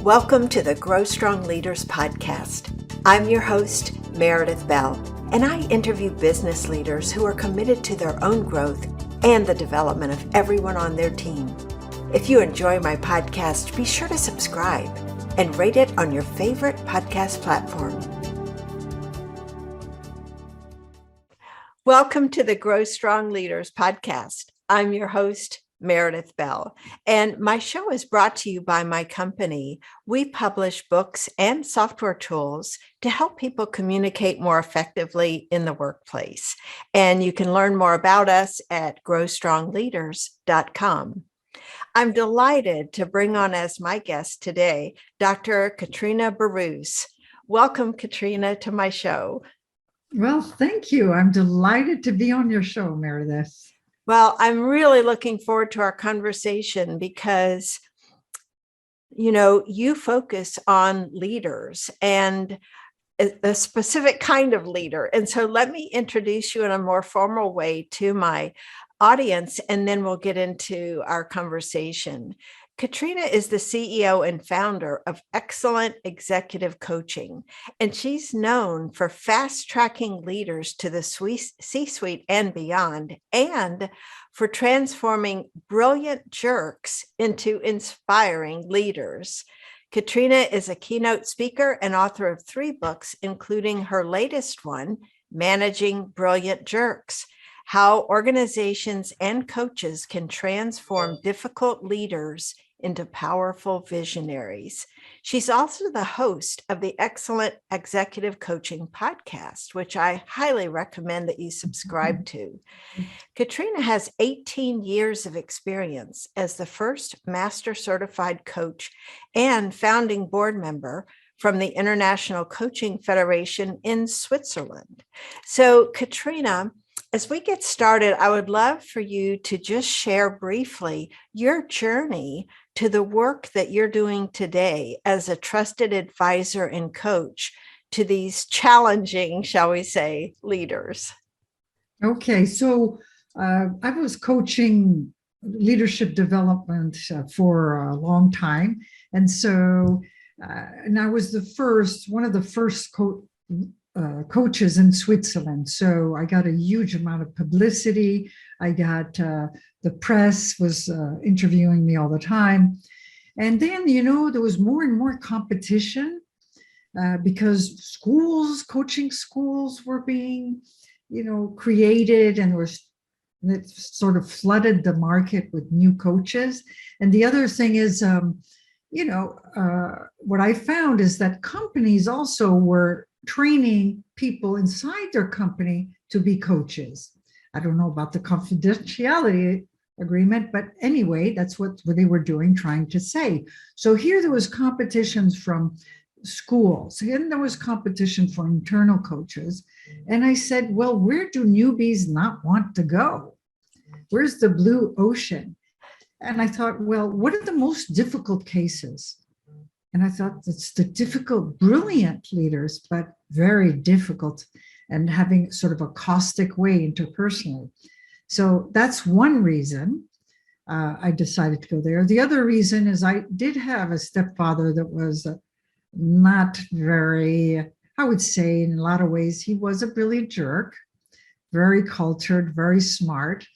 Welcome to the Grow Strong Leaders podcast. I'm your host, Meredith Bell, and I interview business leaders who are committed to their own growth and the development of everyone on their team. If you enjoy my podcast, be sure to subscribe and rate it on your favorite podcast platform. Welcome to the Grow Strong Leaders podcast. I'm your host, Meredith Bell, and my show is brought to you by my company. We publish books and software tools to help people communicate more effectively in the workplace. And you can learn more about us at growstrongleaders.com. I'm delighted to bring on as my guest today, Dr. Katrina Burrus. Welcome, Katrina, to my show. Well, thank you. I'm delighted to be on your show, Meredith. Well, I'm really looking forward to our conversation because, you focus on leaders and a specific kind of leader. And so let me introduce you in a more formal way to my audience, and then we'll get into our conversation. Katrina is the CEO and founder of Excellent Executive Coaching, and she's known for fast-tracking leaders to the C-suite and beyond, and for transforming brilliant jerks into inspiring leaders. Katrina is a keynote speaker and author of 3 books, including her latest one, Managing Brilliant Jerks: How Organizations and Coaches Can Transform Difficult Leaders into Powerful Visionaries. She's also the host of the Excellent Executive Coaching podcast, which I highly recommend that you subscribe to. Katrina has 18 years of experience as the first master certified coach and founding board member from the International Coaching Federation in Switzerland. So, Katrina, as we get started, I would love for you to just share briefly your journey to the work that you're doing today as a trusted advisor and coach to these challenging, shall we say, leaders. Okay, so I was coaching leadership development for a long time. And so, and I was one of the first coaches in Switzerland. So I got a huge amount of publicity. I got the press was interviewing me all the time. And then, there was more and more competition because coaching schools were being, created, and it sort of flooded the market with new coaches. And the other thing is, what I found is that companies also were training people inside their company to be coaches. I don't know about the confidentiality agreement, but anyway, that's what they were doing, trying to say. So here there was competitions from schools, and there was competition for internal coaches. And I said, well, where do newbies not want to go? Where's the blue ocean? And I thought, well, what are the most difficult cases? And I thought it's the difficult, brilliant leaders, but very difficult and having sort of a caustic way interpersonally. So that's one reason I decided to go there. The other reason is I did have a stepfather that was not very, I would say in a lot of ways, he was a brilliant jerk, very cultured, very smart.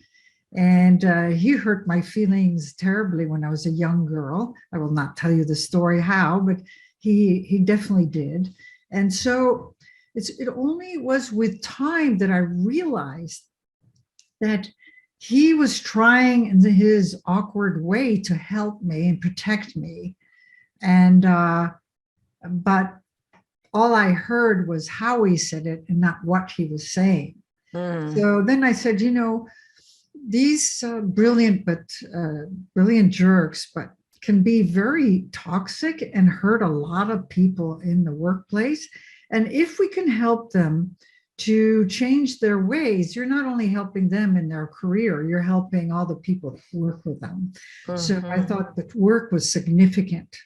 And he hurt my feelings terribly when I was a young girl. I will not tell you the story how, but he definitely did. And so it only was with time that I realized that he was trying in his awkward way to help me and protect me. And but all I heard was how he said it and not what he was saying. So then I said, these brilliant jerks, but can be very toxic and hurt a lot of people in the workplace. And if we can help them to change their ways, you're not only helping them in their career, you're helping all the people that work with them. So I thought the work was significant.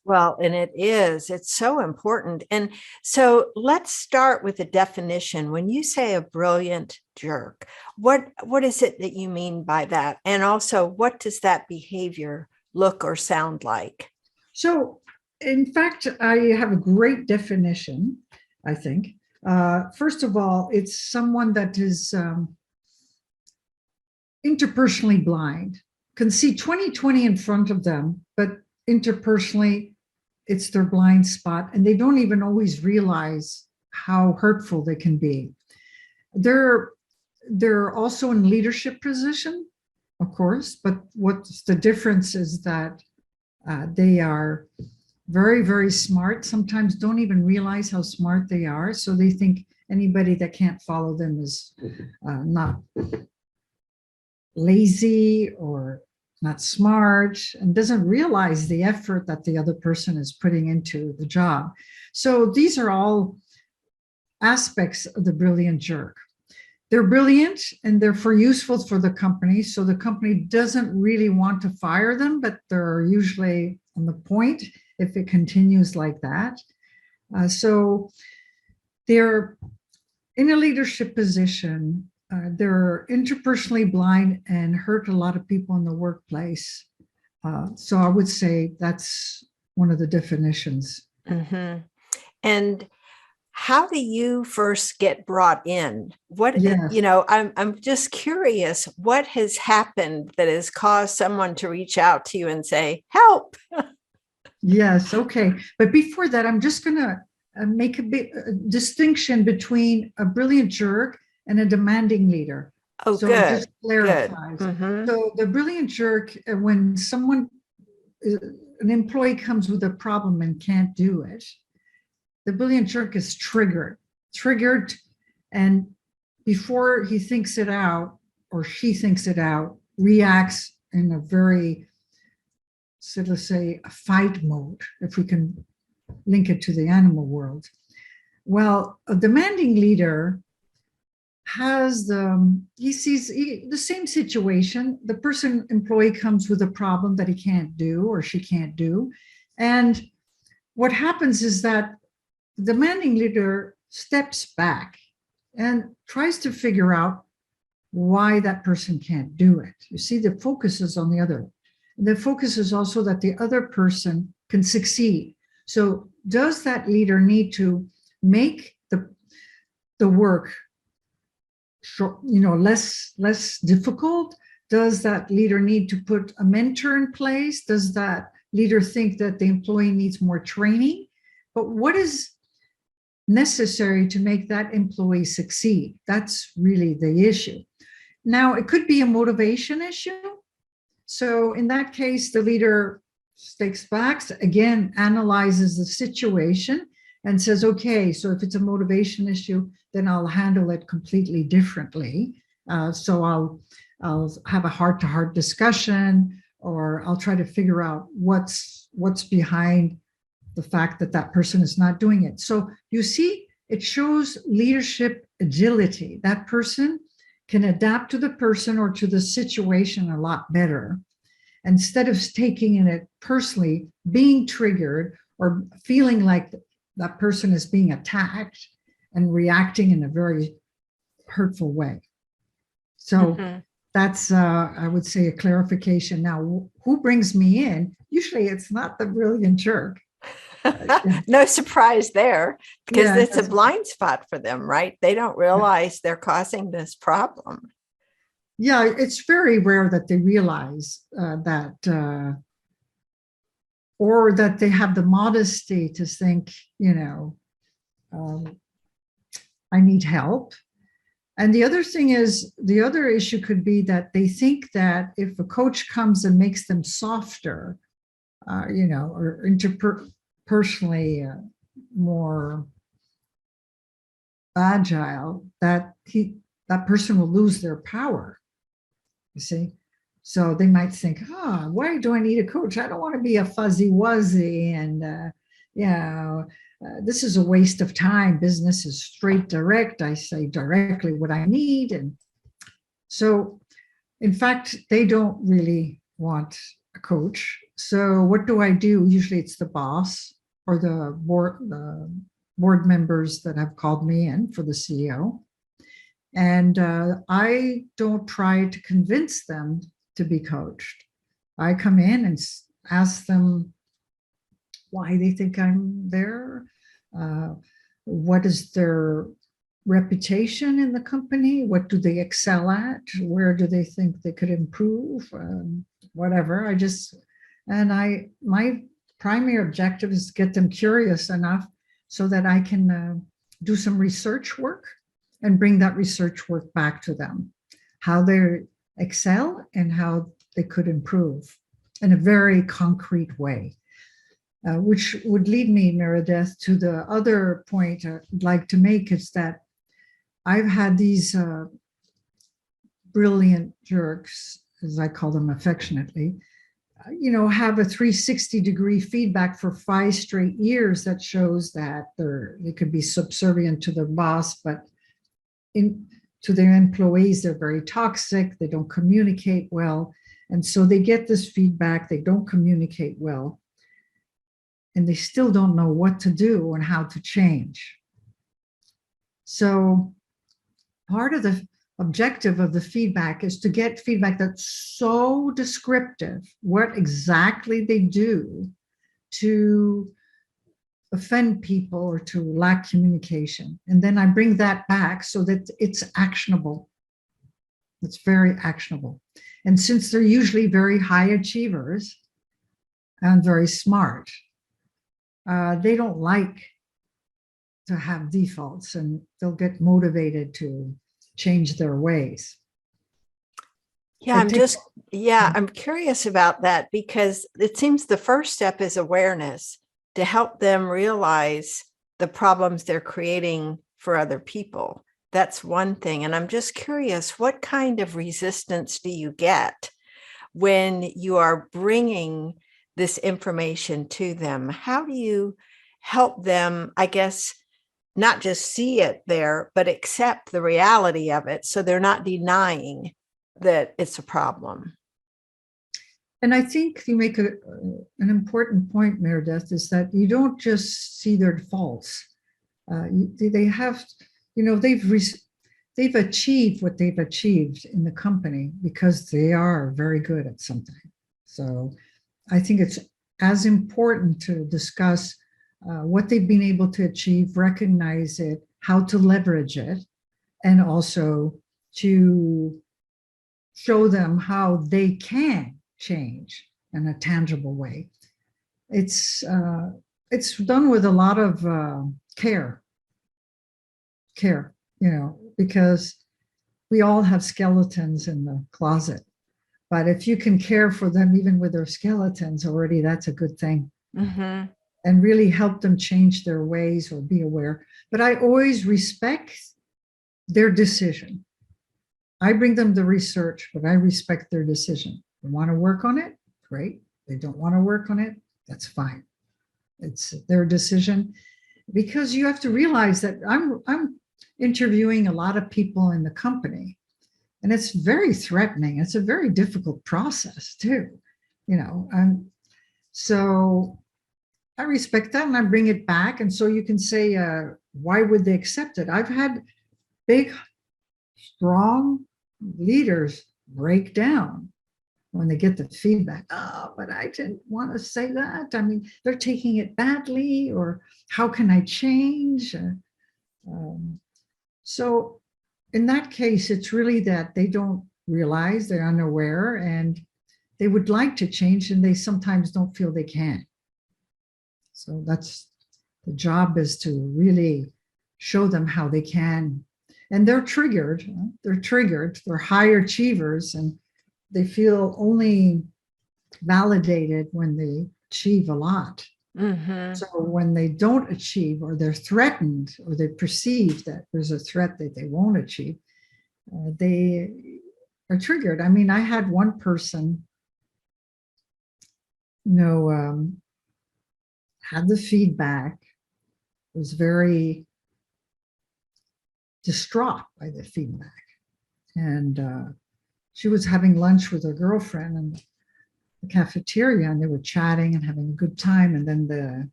Well, and it's so important. And so let's start with a definition. When you say a brilliant jerk, what is it that you mean by that? And also, what does that behavior look or sound like? So, in fact, I have a great definition, I think. First of all, it's someone that is interpersonally blind, can see 20/20 in front of them, but interpersonally, it's their blind spot, and they don't even always realize how hurtful they can be. They're also in leadership position, of course, but what's the difference is that they are very, very smart, sometimes don't even realize how smart they are. So they think anybody that can't follow them is not lazy or not smart, and doesn't realize the effort that the other person is putting into the job. So these are all aspects of the brilliant jerk. They're brilliant and they're useful for the company. So the company doesn't really want to fire them, but they're usually on the point if it continues like that. So they're in a leadership position. They're interpersonally blind and hurt a lot of people in the workplace. So I would say that's one of the definitions. Mm-hmm. And how do you first get brought in? What, Yes. I'm just curious, what has happened that has caused someone to reach out to you and say, help? Yes. Okay. But before that, I'm just going to make a big distinction between a brilliant jerk and a demanding leader. Oh, So good. it just clarifies. Mm-hmm. So the brilliant jerk, when an employee comes with a problem and can't do it, the brilliant jerk is triggered, and before he thinks it out or she thinks it out, reacts in a very, so let's say, a fight mode, if we can link it to the animal world. Well, a demanding leader has he sees the same situation. The employee comes with a problem that he can't do or she can't do. And what happens is that the demanding leader steps back and tries to figure out why that person can't do it. You see, the focus is on the other. The focus is also that the other person can succeed. So does that leader need to make the work less difficult? Does that leader need to put a mentor in place? Does that leader think that the employee needs more training? But what is necessary to make that employee succeed? That's really the issue. Now, it could be a motivation issue. So in that case, the leader steps back, again, analyzes the situation and says, okay, so if it's a motivation issue, then I'll handle it completely differently. So I'll have a heart-to-heart discussion, or I'll try to figure out what's behind the fact that that person is not doing it. So you see, it shows leadership agility. That person can adapt to the person or to the situation a lot better. Instead of taking it personally, being triggered or feeling like that person is being attacked and reacting in a very hurtful way. So that's, I would say, a clarification. Now, who brings me in? Usually it's not the brilliant jerk. No surprise there, because Yeah, it's a blind spot for them, right? They don't realize they're causing this problem. Yeah, it's very rare that they realize that, or that they have the modesty to think, I need help. And the other thing is, the other issue could be that they think that if a coach comes and makes them softer, or interpersonally more agile, that person will lose their power. You see, so they might think, why do I need a coach? I don't want to be a fuzzy wuzzy, and this is a waste of time. Business is straight direct. I say directly what I need, and so, in fact, they don't really want a coach. So what do I do? Usually it's the boss or the board members that have called me in for the CEO. And I don't try to convince them to be coached. I come in and ask them why they think I'm there. Uh, what is their reputation in the company? What do they excel at? Where do they think they could improve? Whatever. My primary objective is to get them curious enough so that I can do some research work and bring that research work back to them, how they excel and how they could improve in a very concrete way. Which would lead me, Meredith, to the other point I'd like to make is that I've had these brilliant jerks, as I call them affectionately, have a 360-degree feedback for 5 straight years that shows that they could be subservient to their boss, but to their employees, they're very toxic, they don't communicate well. And so they get this feedback, they don't communicate well, and they still don't know what to do and how to change. So part of the objective of the feedback is to get feedback that's so descriptive, what exactly they do to offend people or to lack communication. And then I bring that back so that it's actionable. It's very actionable. And since they're usually very high achievers and very smart, they don't like to have defaults, and they'll get motivated to change their ways. Yeah, I'm curious about that, because it seems the first step is awareness, to help them realize the problems they're creating for other people. That's one thing. And I'm just curious, what kind of resistance do you get when you are bringing this information to them? How do you help them, I guess, not just see it there, but accept the reality of it, so they're not denying that it's a problem? And I think you make an important point, Meredith, is that you don't just see their faults. They have, they've achieved what they've achieved in the company because they are very good at something. So I think it's as important to discuss what they've been able to achieve, recognize it, how to leverage it, and also to show them how they can change in a tangible way. It's done with a lot of care, because we all have skeletons in the closet. But if you can care for them, even with their skeletons already, that's a good thing. Mm-hmm. And really help them change their ways or be aware. But I always respect their decision. I bring them the research, but I respect their decision. They want to work on it, great. They don't want to work on it, that's fine. It's their decision. Because you have to realize that I'm interviewing a lot of people in the company, and it's very threatening. It's a very difficult process too, so I respect that, and I bring it back. And so you can say, why would they accept it? I've had big, strong leaders break down when they get the feedback. Oh, but I didn't want to say that. I mean, they're taking it badly, or how can I change? So in that case, it's really that they don't realize, they're unaware, and they would like to change, and they sometimes don't feel they can. So that's the job, is to really show them how they can. And they're triggered. They're high achievers, and they feel only validated when they achieve a lot. Mm-hmm. So when they don't achieve, or they're threatened, or they perceive that there's a threat that they won't achieve, they are triggered. I mean, I had one person, had the feedback, was very distraught by the feedback. And she was having lunch with her girlfriend in the cafeteria, and they were chatting and having a good time. And then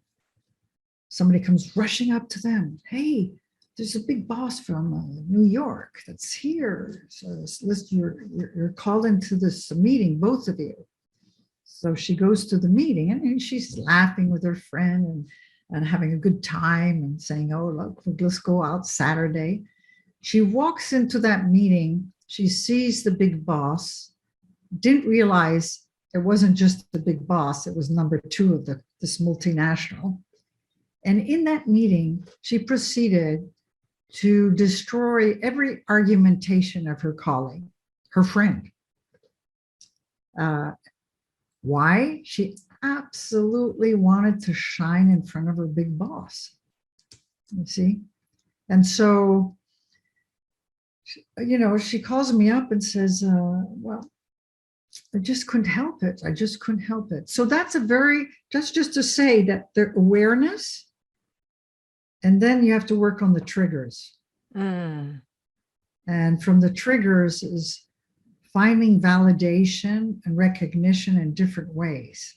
somebody comes rushing up to them. Hey, there's a big boss from New York that's here. So you're called into this meeting, both of you. So she goes to the meeting and she's laughing with her friend and having a good time and saying, oh, look, let's go out Saturday. She walks into that meeting. She sees the big boss, didn't realize it wasn't just the big boss, it was number two of this multinational. And in that meeting, she proceeded to destroy every argumentation of her colleague, her friend. Why? She absolutely wanted to shine in front of her big boss. You see? And so, she calls me up and says, well, I just couldn't help it. I just couldn't help it. So that's just to say that the awareness, and then you have to work on the triggers. And from the triggers is finding validation and recognition in different ways.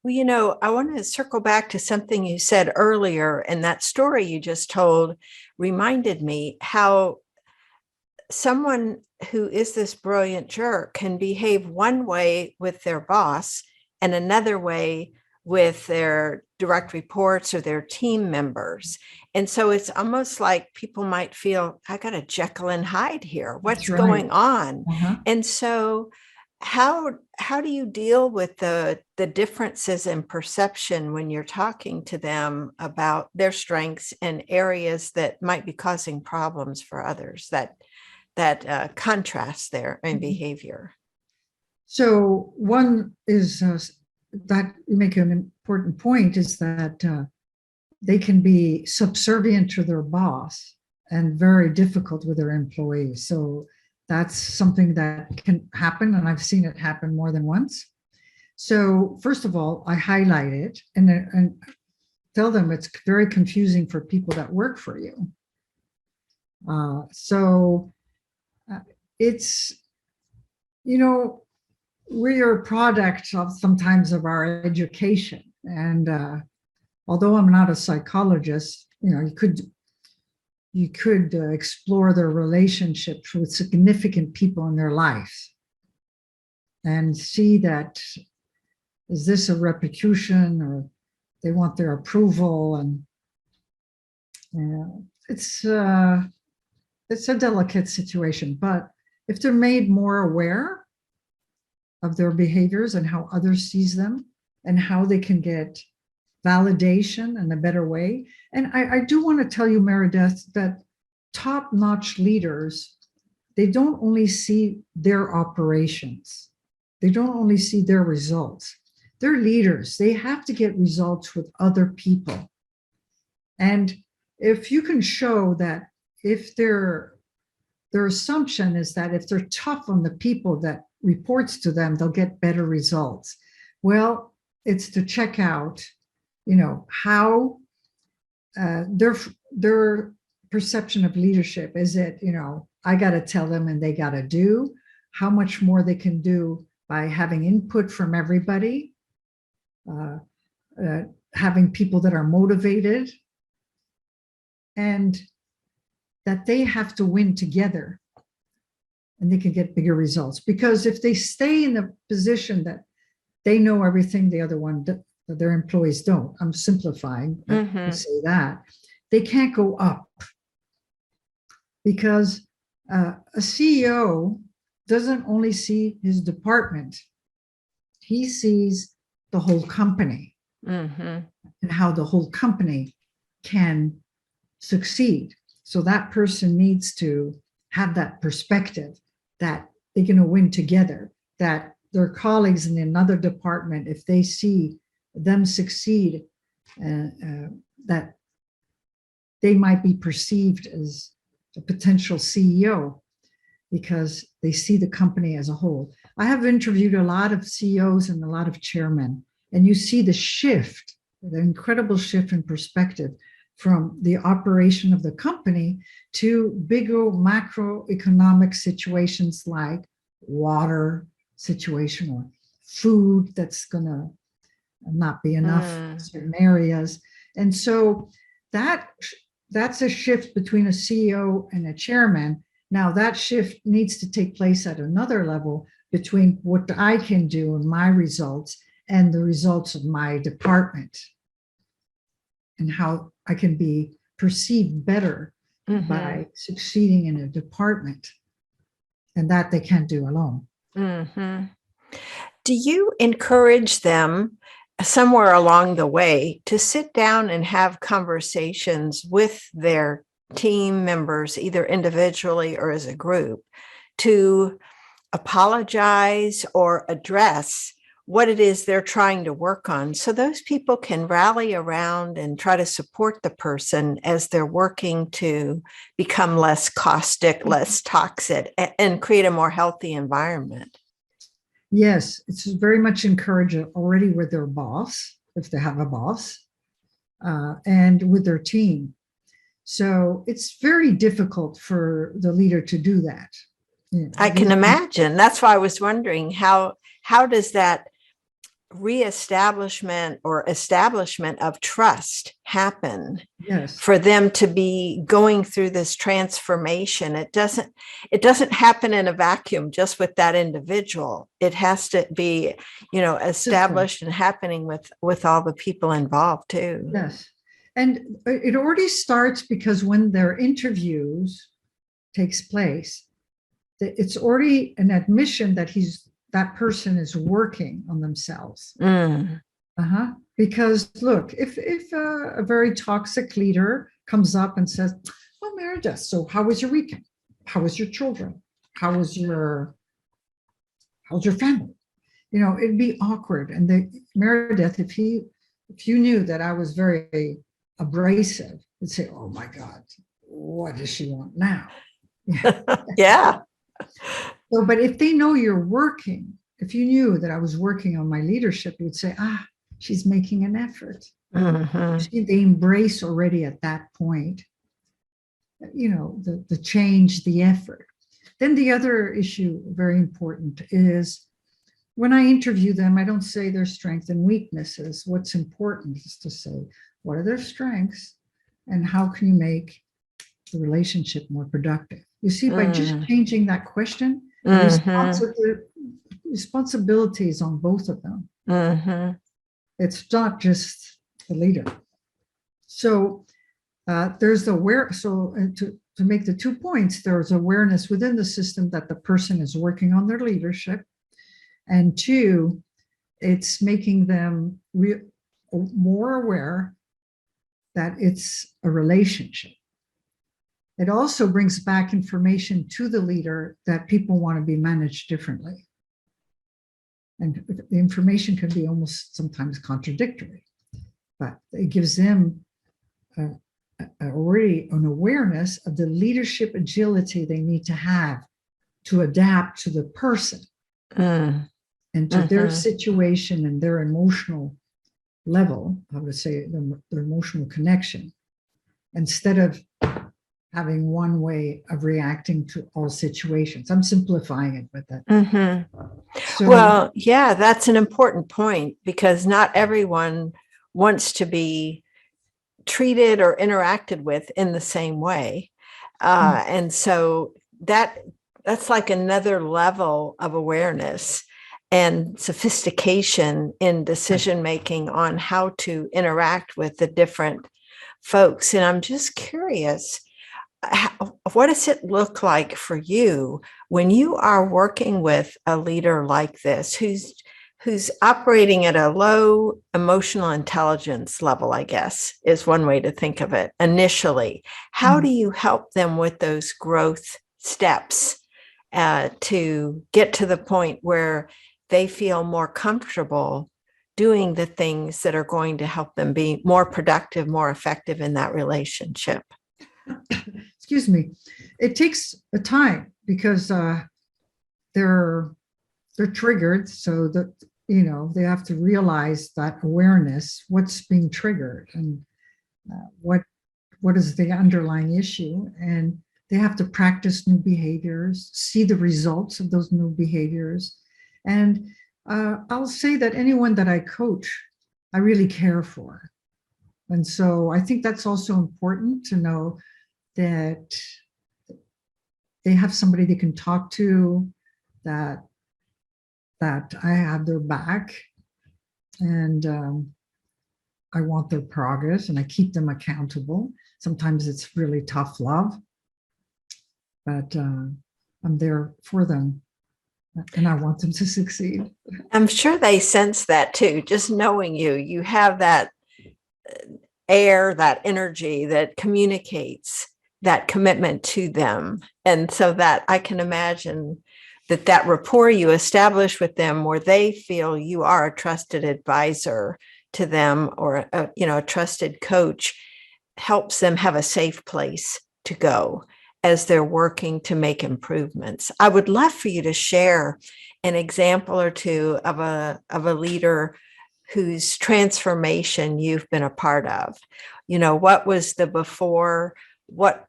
Well, I want to circle back to something you said earlier, and that story you just told reminded me how someone who is this brilliant jerk can behave one way with their boss and another way with their direct reports or their team members. And so it's almost like people might feel, I got a Jekyll and Hyde here. What's going on? And so how do you deal with the differences in perception when you're talking to them about their strengths and areas that might be causing problems for others, that contrast there in behavior? So one is that you make an important point, is that they can be subservient to their boss and very difficult with their employees. So that's something that can happen, and I've seen it happen more than once. So first of all, I highlight it and tell them it's very confusing for people that work for you. It's, we are a product of sometimes of our education. And although I'm not a psychologist, you could explore their relationships with significant people in their lives and see that, is this a repetition, or they want their approval? And it's a delicate situation. But if they're made more aware of their behaviors and how others sees them and how they can get validation in a better way. And I do want to tell you, Meredith, that top-notch leaders, they don't only see their operations. They don't only see their results. They're leaders. They have to get results with other people. And if you can show that, if their assumption is that if they're tough on the people that reports to them, they'll get better results. Well, it's to check out, how their perception of leadership. Is it, I got to tell them and they got to do? How much more they can do by having input from everybody, having people that are motivated, and that they have to win together, and they can get bigger results. Because if they stay in the position that they know everything the other one, their employees don't, I'm simplifying to say that, they can't go up. Because a CEO doesn't only see his department, he sees the whole company and how the whole company can succeed. So that person needs to have that perspective that they're going to win together, that their colleagues in another department, if they see them succeed, that they might be perceived as a potential CEO because they see the company as a whole. I have interviewed a lot of CEOs and a lot of chairmen, and you see the shift, the incredible shift in perspective from the operation of the company to bigger macroeconomic situations like water situation or food that's going to not be enough in certain areas. And so that's a shift between a CEO and a chairman. Now that shift needs to take place at another level between what I can do and my results and the results of my department, and how I can be perceived better by succeeding in a department, and that they can't do alone. Do you encourage them somewhere along the way to sit down and have conversations with their team members, either individually or as a group, to apologize or address what it is they're trying to work on, so those people can rally around and try to support the person as they're working to become less caustic, less toxic, and create a more healthy environment? Yes, it's very much encouraged already with their boss, if they have a boss, and with their team. So it's very difficult for the leader to do that. I can imagine. That's why I was wondering how does that reestablishment or establishment of trust happen? Yes. For them to be going through this transformation. It doesn't happen in a vacuum just with that individual. It has to be, established and happening with all the people involved too. Yes. And it already starts because when their interviews takes place, it's already an admission that that person is working on themselves. Because look, if a very toxic leader comes up and says, "Well, Meredith, so how was your weekend? How was your children? How's your family?" It'd be awkward. And Meredith, if you knew that I was very abrasive, you'd say, "Oh my God, what does she want now?" Yeah. So, but if they know you're working, if you knew that I was working on my leadership, you'd say, she's making an effort. They embrace already at that point, the change, the effort. Then the other issue, very important, is when I interview them, I don't say their strengths and weaknesses. What's important is to say, what are their strengths and how can you make the relationship more productive? You see, by just changing that question, responsibilities on both of them. It's not just the leader. So there's to make the 2 points, there's awareness within the system that the person is working on their leadership. And 2, it's making them more aware that it's a relationship. It also brings back information to the leader that people want to be managed differently. And the information can be almost sometimes contradictory, but it gives them already an awareness of the leadership agility they need to have to adapt to the person and to their situation and their emotional level, I would say their emotional connection, instead of having one way of reacting to all situations. I'm simplifying it with that. Well, yeah, that's an important point, because not everyone wants to be treated or interacted with in the same way. And so that's like another level of awareness and sophistication in decision making on how to interact with the different folks. And I'm just curious, what does it look like for you when you are working with a leader like this who's operating at a low emotional intelligence level, I guess, is one way to think of it initially? How do you help them with those growth steps to get to the point where they feel more comfortable doing the things that are going to help them be more productive, more effective in that relationship? Excuse me. It takes a time because they're triggered, so that they have to realize that awareness, what's being triggered, and what is the underlying issue, and they have to practice new behaviors, see the results of those new behaviors. And I'll say that anyone that I coach, I really care for. And so I think that's also important to know that they have somebody they can talk to, that that I have their back, and I want their progress, and I keep them accountable. Sometimes it's really tough love, but I'm there for them, and I want them to succeed. I'm sure they sense that too. Just knowing you, you have that air, that energy that communicates that commitment to them. And so that I can imagine that that rapport you establish with them, where they feel you are a trusted advisor to them, or a trusted coach, helps them have a safe place to go as they're working to make improvements. I would love for you to share an example or two of a leader whose transformation you've been a part of. What was the before? What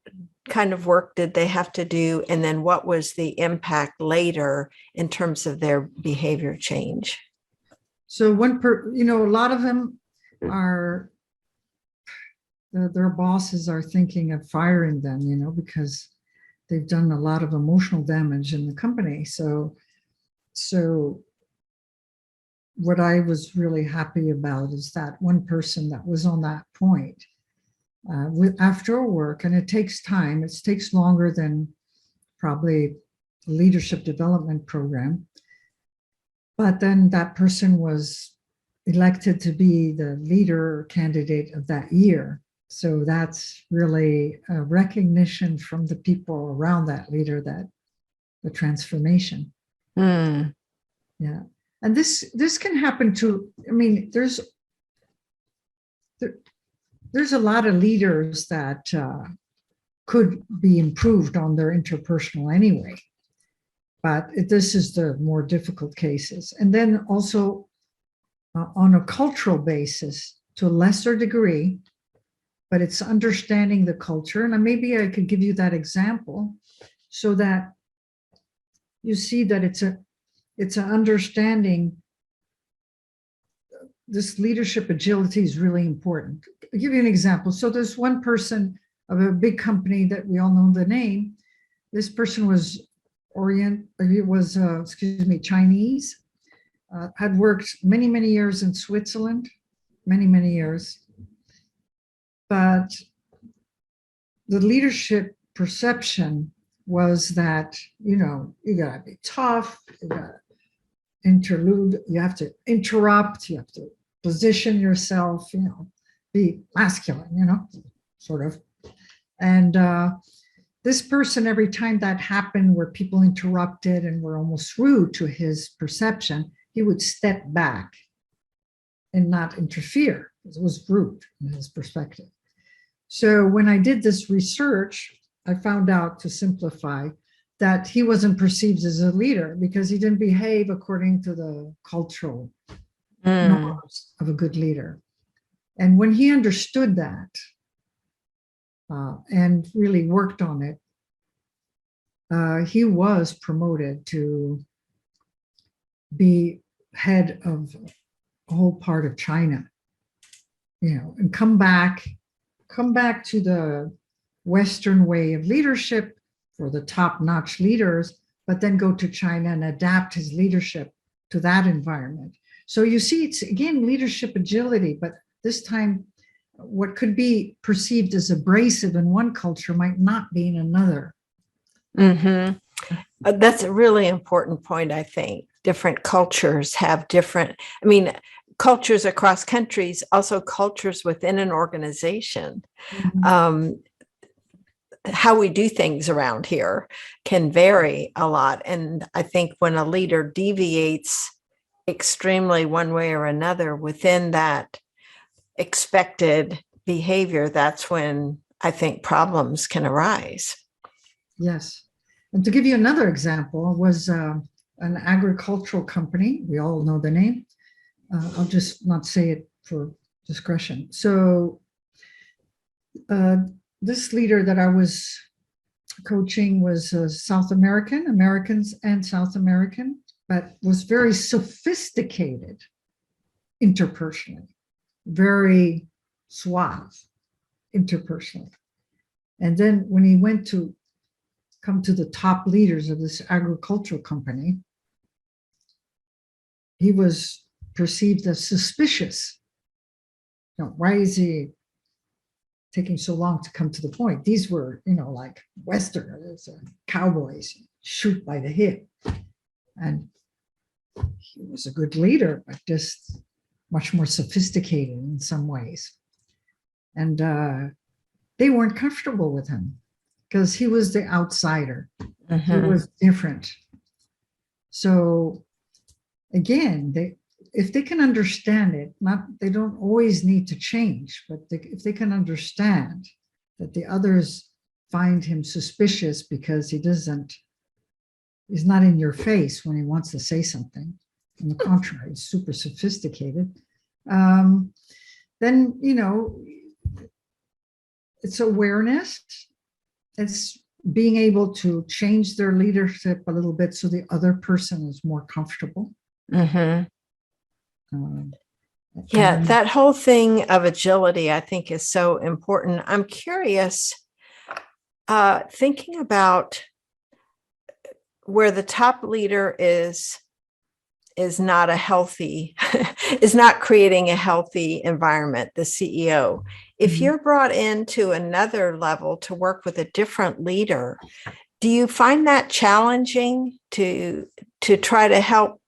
kind of work did they have to do? And then what was the impact later in terms of their behavior change? So a lot of them are, their bosses are thinking of firing them, because they've done a lot of emotional damage in the company. So what I was really happy about is that one person that was on that point, after work, and it takes time, it takes longer than probably a leadership development program. But then that person was elected to be the leader candidate of that year. So that's really a recognition from the people around that leader, that the transformation. Mm. Yeah. And this can happen to, there's a lot of leaders that could be improved on their interpersonal anyway. But this is the more difficult cases. And then also on a cultural basis, to a lesser degree, but it's understanding the culture. And maybe I could give you that example so that you see that it's an understanding. This leadership agility is really important. I'll give you an example. So there's one person of a big company that we all know the name. This person was Chinese, had worked many, many years in Switzerland, many, many years. But the leadership perception was that, you gotta be tough, you gotta interlude, you have to interrupt, you have to position yourself, be masculine, sort of. And this person, every time that happened where people interrupted and were almost rude to his perception, he would step back and not interfere, because it was rude in his perspective. So when I did this research, I found out, to simplify, that he wasn't perceived as a leader because he didn't behave according to the cultural norms of a good leader. And when he understood that and really worked on it, he was promoted to be head of a whole part of China, and come back to the Western way of leadership for the top-notch leaders, but then go to China and adapt his leadership to that environment. So you see, it's again leadership agility, but this time what could be perceived as abrasive in one culture might not be in another. Mm-hmm. That's a really important point, I think. Different cultures have different, cultures across countries, also cultures within an organization. Mm-hmm. How we do things around here can vary a lot. And I think when a leader deviates extremely one way or another within that expected behavior, that's when I think problems can arise. Yes. And to give you another example, was an agricultural company. We all know the name. I'll just not say it for discretion. So this leader that I was coaching was Americans and South American, but was very sophisticated interpersonally, very suave interpersonally. And then when he went to come to the top leaders of this agricultural company, he was perceived as suspicious. Why is he taking so long to come to the point? These were, like Westerners, cowboys, shoot by the hip. And he was a good leader, but just much more sophisticated in some ways. And they weren't comfortable with him because he was the outsider. He was different. So again, if they can understand it, they don't always need to change, but if they can understand that the others find him suspicious because he's not in your face when he wants to say something. On the contrary, he's super sophisticated. Then, it's awareness. It's being able to change their leadership a little bit so the other person is more comfortable. Yeah, that whole thing of agility, I think, is so important. I'm curious, thinking about where the top leader is not a healthy, is not creating a healthy environment, the CEO. If you're brought into another level to work with a different leader, do you find that challenging to try to help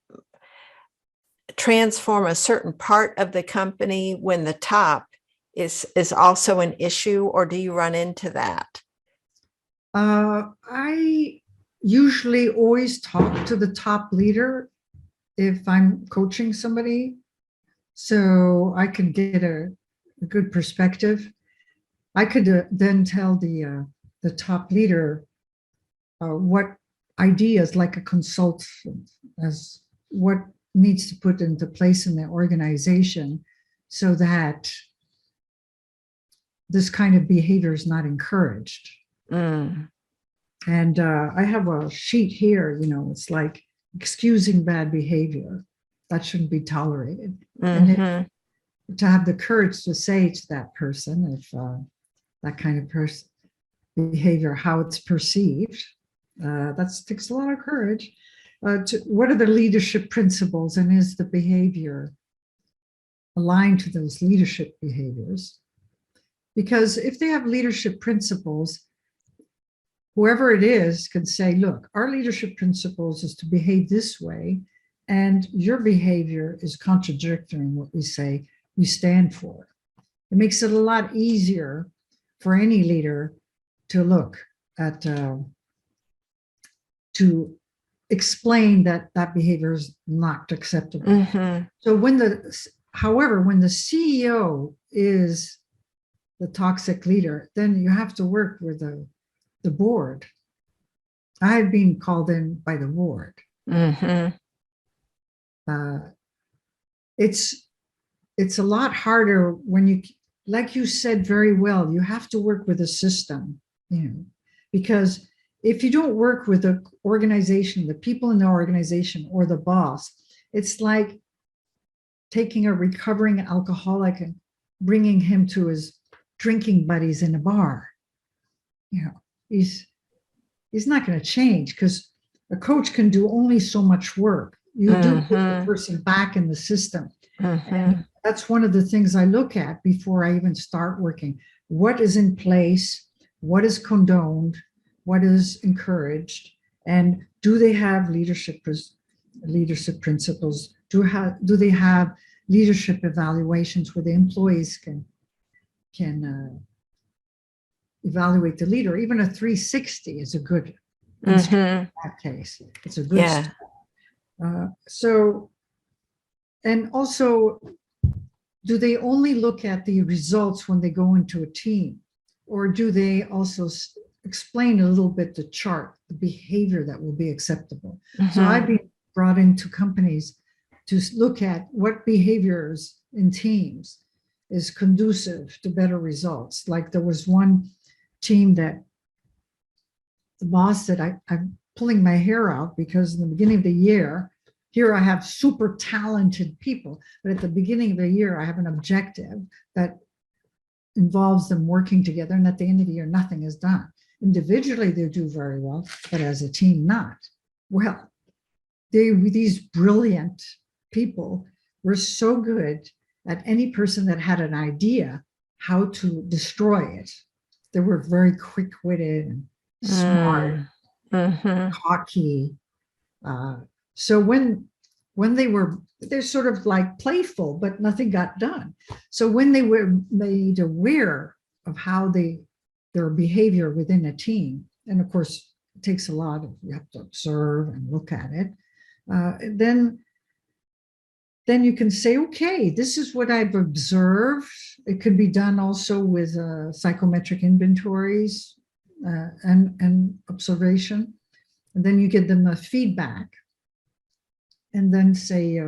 transform a certain part of the company when the top is also an issue, or do you run into that? I usually always talk to the top leader if I'm coaching somebody, so I can get a good perspective. I could then tell the top leader what ideas, like a consultant, as what needs to put into place in the organization so that this kind of behavior is not encouraged. And I have a sheet here, it's like excusing bad behavior. That shouldn't be tolerated. And to have the courage to say to that person, if that kind of behavior, how it's perceived, that takes a lot of courage. What are the leadership principles, and is the behavior aligned to those leadership behaviors? Because if they have leadership principles, whoever it is can say, look, our leadership principles is to behave this way, and your behavior is contradicting what we say we stand for. It makes it a lot easier for any leader to look at, to explain that behavior is not acceptable. So however, when the CEO is the toxic leader, then you have to work with the board. I've been called in by the board. It's a lot harder when you, like you said very well, you have to work with a system, because if you don't work with the organization, the people in the organization, or the boss, it's like taking a recovering alcoholic and bringing him to his drinking buddies in a bar. He's not going to change, because a coach can do only so much work. You do put the person back in the system. And that's one of the things I look at before I even start working. What is in place? What is condoned? What is encouraged? And do they have leadership principles? Do they have leadership evaluations where the employees can evaluate the leader? Even a 360 is a good in that case. It's a good start. And also, do they only look at the results when they go into a team, or do they also explain a little bit the chart, the behavior that will be acceptable? So I've been brought into companies to look at what behaviors in teams is conducive to better results. Like there was one team that the boss said, I'm pulling my hair out because in the beginning of the year, here I have super talented people, but at the beginning of the year, I have an objective that involves them working together, and at the end of the year, nothing is done. Individually, they do very well, but as a team, not. Well, these brilliant people were so good at any person that had an idea how to destroy it. They were very quick-witted and smart, cocky. So when they're sort of like playful, but nothing got done. So when they were made aware of how their behavior within a team, and of course it takes a lot of, you have to observe and look at it, then you can say, okay, this is what I've observed. It could be done also with psychometric inventories and observation. And then you give them a feedback and then say,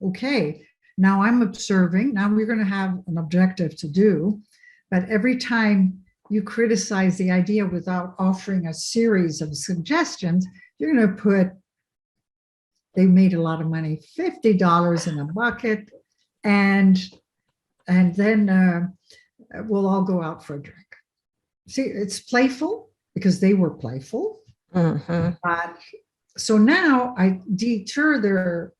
okay, now I'm observing. Now we're going to have an objective to do. But every time you criticize the idea without offering a series of suggestions, you're going to put, they made a lot of money, $50 in a bucket, and then we'll all go out for a drink. See, it's playful because they were playful. But so now I deter their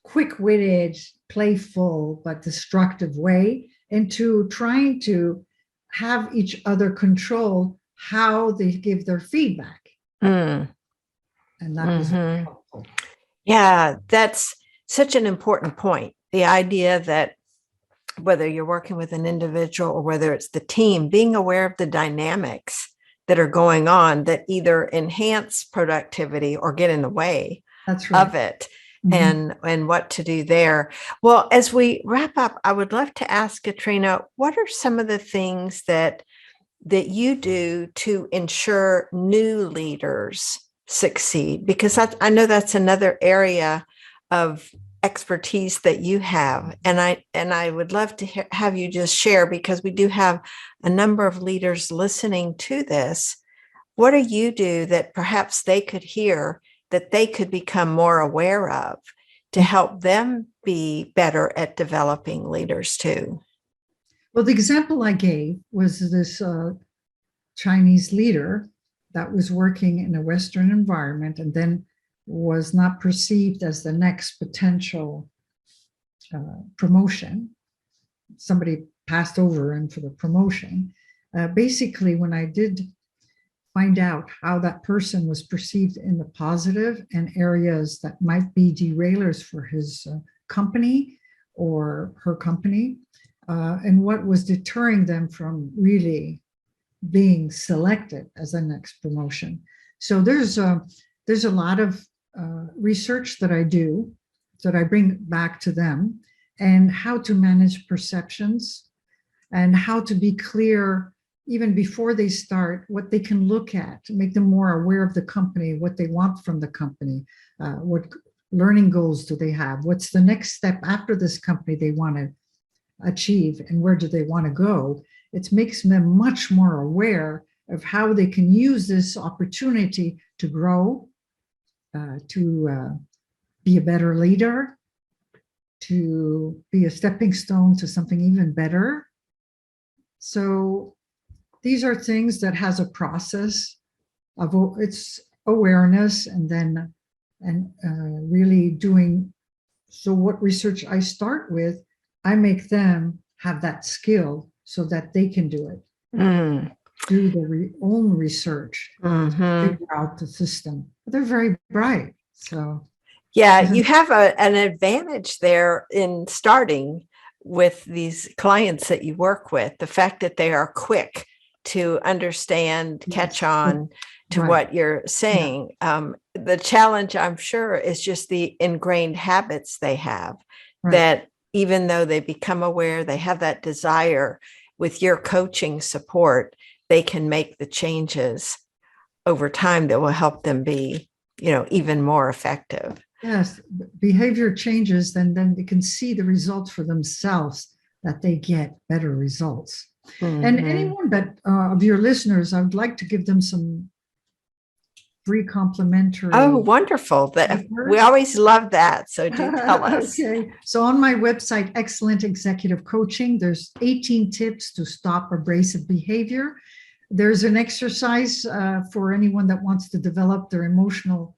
quick-witted, playful, but destructive way into trying to have each other control how they give their feedback. And that was very helpful. Yeah, that's such an important point. The idea that whether you're working with an individual or whether it's the team, being aware of the dynamics that are going on that either enhance productivity or get in the way of it, and what to do there. Well, as we wrap up, I would love to ask Katrina, what are some of the things that you do to ensure new leaders succeed? Because I know that's another area of expertise that you have, and I would love to have you just share, because we do have a number of leaders listening to this. What do you do that perhaps they could hear, that they could become more aware of, to help them be better at developing leaders too? Well, the example I gave was this Chinese leader that was working in a Western environment and then was not perceived as the next potential promotion. Somebody passed over him for the promotion. Basically, when I did find out how that person was perceived in the positive and areas that might be derailers for his company or her company, and what was deterring them from really being selected as the next promotion. So there's a lot of research that I do, that I bring back to them, and how to manage perceptions and how to be clear even before they start, what they can look at to make them more aware of the company, what they want from the company, what learning goals do they have, what's the next step after this company they want to achieve, and where do they want to go. It makes them much more aware of how they can use this opportunity to grow, to be a better leader, to be a stepping stone to something even better. So these are things that has a process of its awareness, and then really doing. So what research I start with, I make them have that skill so that they can do it. Do their own research, figure out the system. But they're very bright. So yeah, you have an advantage there in starting with these clients that you work with, the fact that they are quick to understand, catch on to what you're saying. The challenge, I'm sure, is just the ingrained habits they have, that even though they become aware, they have that desire, with your coaching support, they can make the changes over time that will help them be, even more effective. Yes, behavior changes, then they can see the results for themselves, that they get better results. And anyone that of your listeners, I would like to give them some free complimentary. Oh, wonderful. We always love that. So do tell us. Okay. So on my website, Excellent Executive Coaching, there's 18 tips to stop abrasive behavior. There's an exercise for anyone that wants to develop their emotional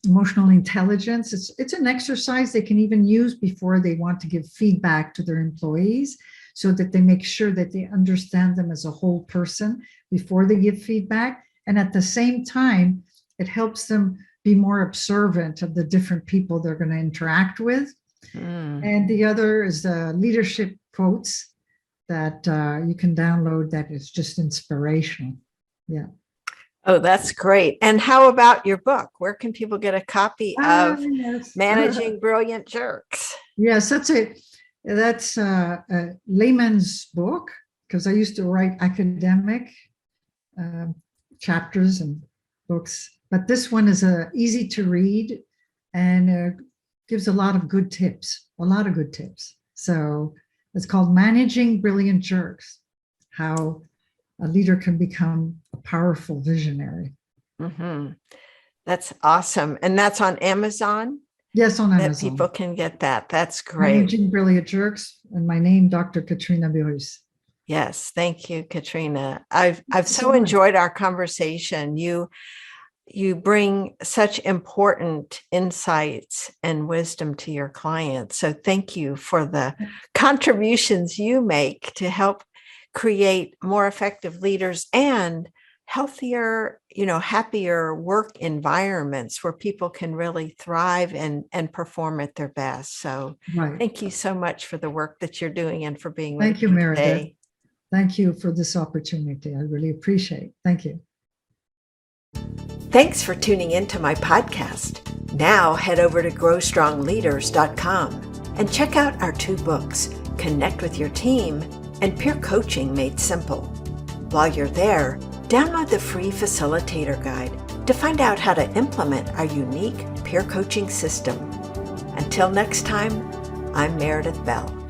emotional intelligence. It's an exercise they can even use before they want to give feedback to their employees, so that they make sure that they understand them as a whole person before they give feedback. And at the same time, it helps them be more observant of the different people they're going to interact with. And the other is the leadership quotes that you can download, that is just inspirational. Yeah. Oh, that's great. And how about your book? Where can people get a copy of Yes. Managing Brilliant Jerks? Yes, that's a layman's book, because I used to write academic chapters and books, but this one is easy to read and gives a lot of good tips, So it's called Managing Brilliant Jerks, how a leader can become a powerful visionary. That's awesome. And that's on Amazon? Yes, on Amazon. That people can get that. That's great. Managing Brilliant Jerks, and my name, Dr. Katrina Burrus. Yes, thank you, Katrina. I've so enjoyed our conversation. You bring such important insights and wisdom to your clients. So thank you for the contributions you make to help create more effective leaders and healthier, happier work environments where people can really thrive and perform at their best. So Thank you so much for the work that you're doing and for being with me today. Thank you, Meredith. Thank you for this opportunity. I really appreciate it. Thank you. Thanks for tuning into my podcast. Now head over to growstrongleaders.com and check out our 2 books, Connect with Your Team and Peer Coaching Made Simple. While you're there, download the free facilitator guide to find out how to implement our unique peer coaching system. Until next time, I'm Meredith Bell.